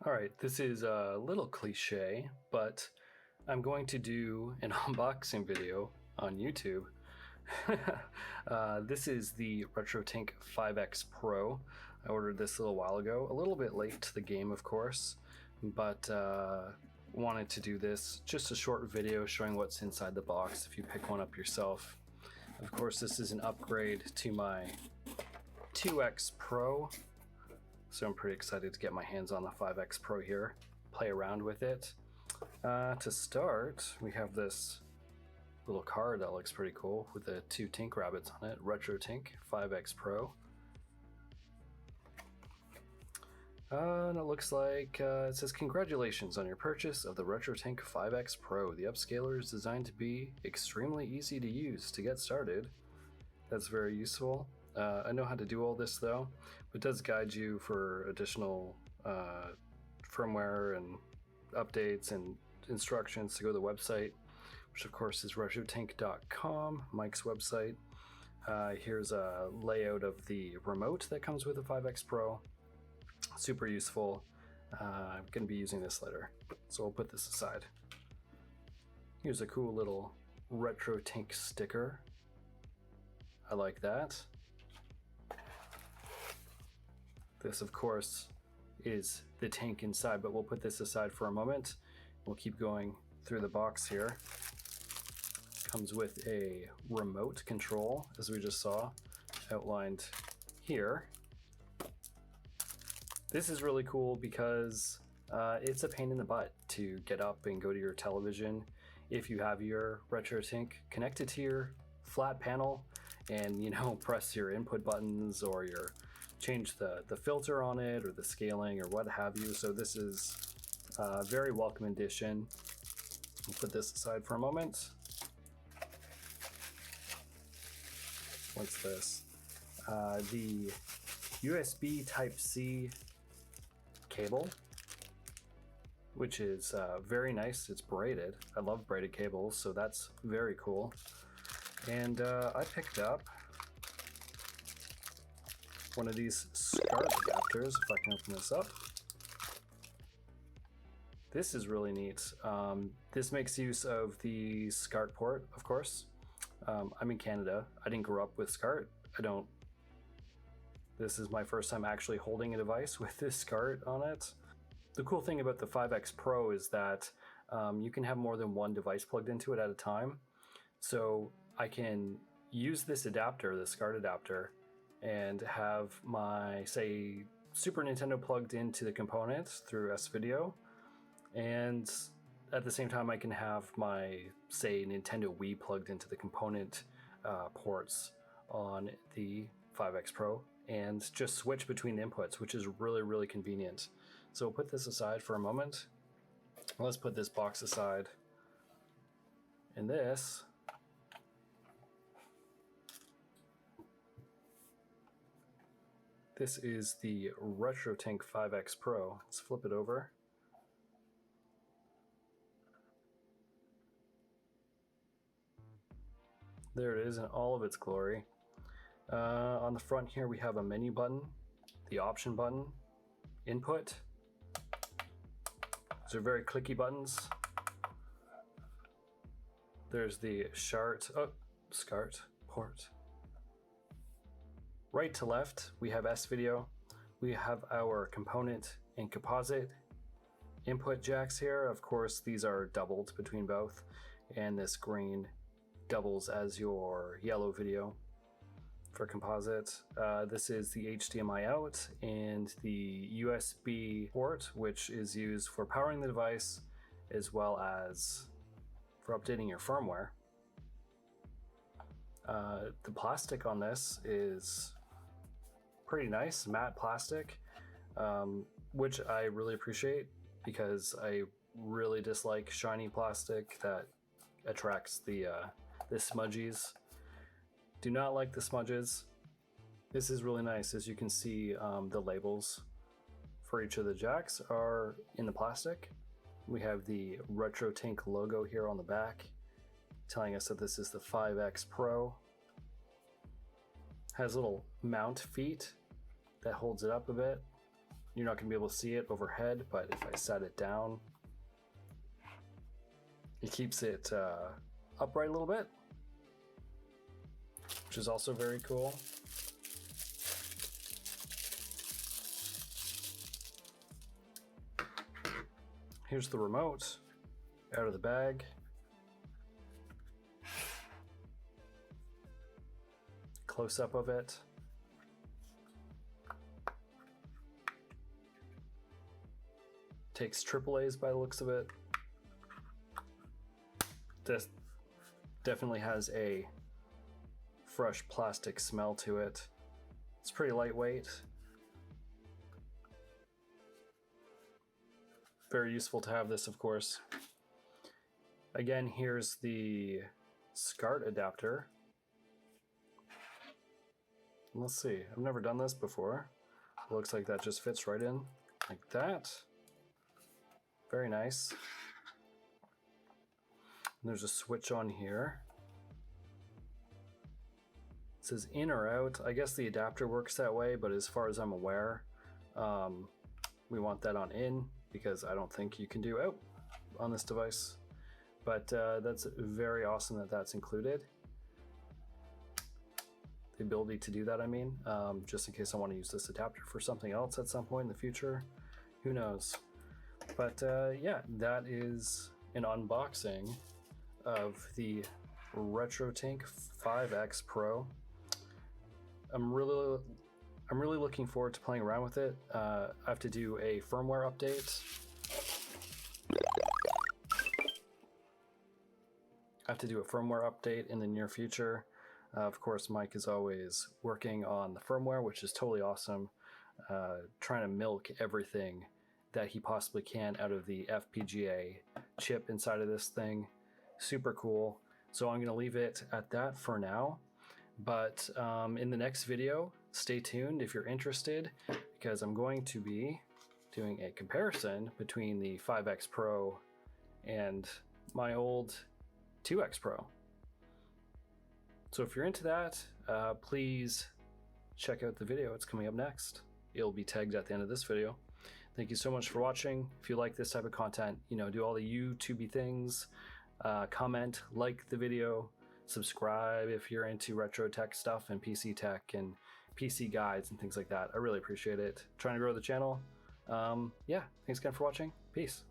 All right, this is a little cliche, but I'm going to do an unboxing video on YouTube. This is the RetroTINK 5X Pro. I ordered this a little while ago, a little bit late to the game, of course, but wanted to do this, just a short video showing what's inside the box if you pick one up yourself. Of course, this is an upgrade to my 2X Pro. So I'm pretty excited to get my hands on the 5X Pro here, play around with it. To start, we have this little card that looks pretty cool with the two Tink rabbits on it, RetroTINK 5X Pro. And it looks like it says, "Congratulations on your purchase of the RetroTINK 5X Pro. The upscaler is designed to be extremely easy to use to get started." That's very useful. I know how to do all this though, but it does guide you for additional firmware and updates and instructions to go to the website, which of course is RetroTINK.com, Mike's website. Here's a layout of the remote that comes with the 5X Pro. Super useful. I'm going to be using this later, so I'll put this aside. Here's a cool little RetroTINK sticker. I like that. This, of course, is the tank inside, but we'll put this aside for a moment. We'll keep going through the box here. Comes with a remote control, as we just saw, outlined here. This is really cool because it's a pain in the butt to get up and go to your television if you have your RetroTINK connected to your flat panel and, you know, press your input buttons or your change the filter on it or the scaling or what have you. So this is a very welcome addition. We'll put this aside for a moment. What's this? The USB Type-C cable, which is very nice. It's braided. I love braided cables, so that's very cool. And I picked up one of these SCART adapters, if I can open this up. This is really neat. This makes use of the SCART port, of course. I'm in Canada. I didn't grow up with SCART. This is my first time actually holding a device with this SCART on it. The cool thing about the 5X Pro is that you can have more than one device plugged into it at a time. So I can use this adapter, the SCART adapter, and have my, say, Super Nintendo plugged into the component through S-Video, and at the same time I can have my, say, Nintendo Wii plugged into the component ports on the 5X Pro and just switch between the inputs, which is really, really convenient. So we'll put this aside for a moment. Let's put this box aside. And this is the RetroTINK 5X Pro. Let's flip it over. There it is in all of its glory. On the front here we have a menu button, the option button, input. These are very clicky buttons. There's the SCART port. Right to left, we have S-Video. We have our component and composite input jacks here. Of course, these are doubled between both, and this green doubles as your yellow video for composite. This is the HDMI out and the USB port, which is used for powering the device as well as for updating your firmware. The plastic on this is pretty nice, matte plastic, which I really appreciate because I really dislike shiny plastic that attracts the smudgies. Do not like the smudges. This is really nice. As you can see, the labels for each of the jacks are in the plastic. We have the RetroTINK logo here on the back, telling us that this is the 5X Pro. Has little mount feet that holds it up a bit. you're not going to be able to see it overhead, but if I set it down, it keeps it upright a little bit, which is also very cool. Here's the remote out of the bag. Close up of it. Takes AAA's by the looks of it. This definitely has a fresh plastic smell to it. It's pretty lightweight. Very useful to have this, of course. Again, here's the SCART adapter. Let's see, I've never done this before. It looks like that just fits right in like that. Very nice. And there's a switch on here. It says in or out. I guess the adapter works that way, but as far as I'm aware, we want that on in because I don't think you can do out on this device. But that's very awesome that that's included. The ability to do that, I mean, just in case I want to use this adapter for something else at some point in the future. Who knows? But yeah, that is an unboxing of the RetroTINK 5X Pro. I'm really looking forward to playing around with it. I have to do a firmware update. In the near future. Of course, Mike is always working on the firmware, which is totally awesome. Trying to milk everything that he possibly can out of the FPGA chip inside of this thing. Super cool. So I'm going to leave it at that for now. But in the next video, stay tuned if you're interested, because I'm going to be doing a comparison between the 5X Pro and my old 2X Pro. So if you're into that, please check out the video. It's coming up next. It'll be tagged at the end of this video. Thank you so much for watching. If you like this type of content, do all the YouTubey things. Comment, like the video, subscribe if you're into retro tech stuff and PC tech and PC guides and things like that. I really appreciate it. Trying to grow the channel. Yeah, thanks again for watching. Peace.